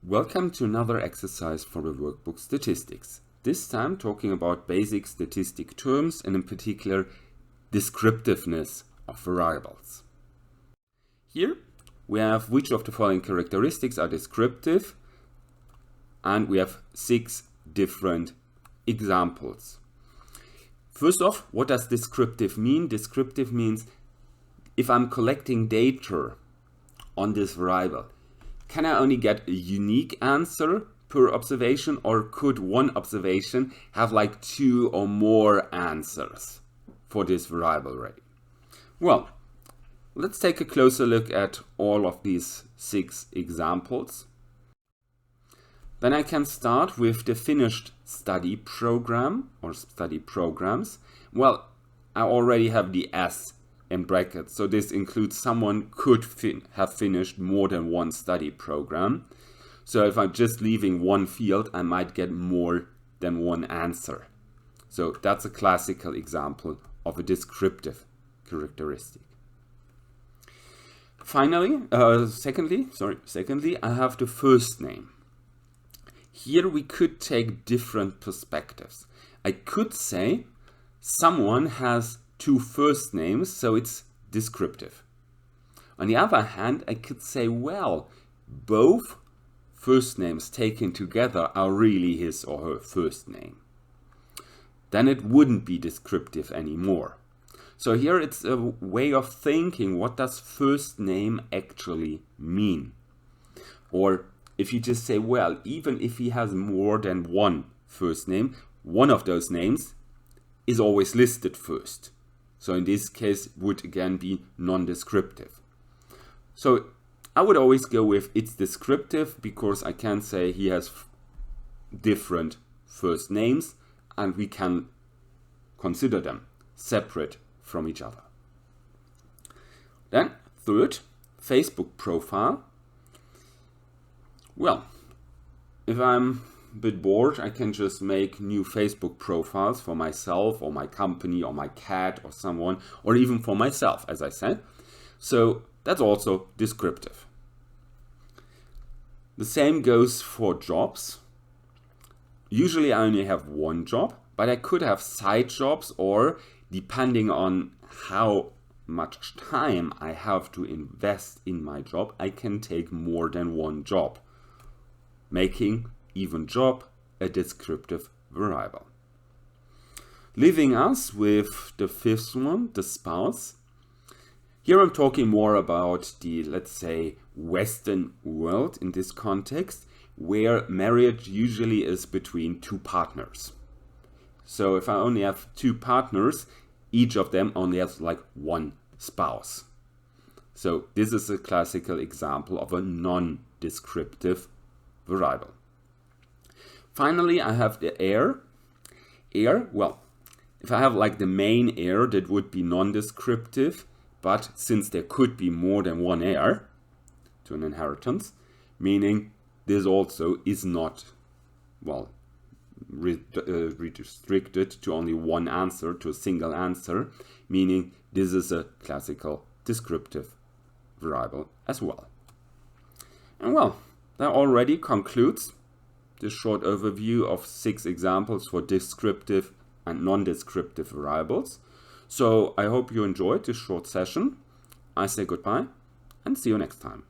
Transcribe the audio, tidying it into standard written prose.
Welcome to another exercise for the workbook statistics. This time talking about basic statistic terms and in particular descriptiveness of variables. Here we have which of the following characteristics are descriptive, and we have 6 different examples. First off, what does descriptive mean? Descriptive means if I'm collecting data on this variable, can I only get a unique answer per observation, or could one observation have like 2 or more answers for this variable already? Well, let's take a closer look at all of these 6 examples. Then I can start with the finished study program or study programs. Well, I already have the S in brackets, so this includes someone could have finished more than one study program. So if I'm just leaving one field, I might get more than one answer. So that's a classical example of a descriptive characteristic. Finally, secondly, I have the first name. Here we could take different perspectives. I could say someone has 2 first names, so it's descriptive. On the other hand, I could say, well, both first names taken together are really his or her first name. Then it wouldn't be descriptive anymore. So here it's a way of thinking, what does first name actually mean? Or if you just say, well, even if he has more than one first name, one of those names is always listed first. So in this case would again be non-descriptive. So I would always go with it's descriptive because I can say he has different first names and we can consider them separate from each other. Then third, Facebook profile. Well, if I'm a bit bored, I can just make new Facebook profiles for myself or my company or my cat or someone, or even for myself, as I said. So that's also descriptive. The same goes for jobs. Usually I only have one job, but I could have side jobs, or depending on how much time I have to invest in my job, I can take more than one job, making even job a descriptive variable. Leaving us with the 5th one, the spouse. Here I'm talking more about the, let's say, Western world in this context, where marriage usually is between 2 partners. So if I only have 2 partners, each of them only has like one spouse. So this is a classical example of a non-descriptive variable. Finally, I have the heir. Heir, well, if I have like the main heir, that would be non-descriptive, but since there could be more than one heir to an inheritance, meaning this also is not, well, restricted to only one answer, to a single answer, meaning this is a classical descriptive variable as well. And well, that already concludes this short overview of 6 examples for descriptive and non-descriptive variables. So I hope you enjoyed this short session. I say goodbye and see you next time.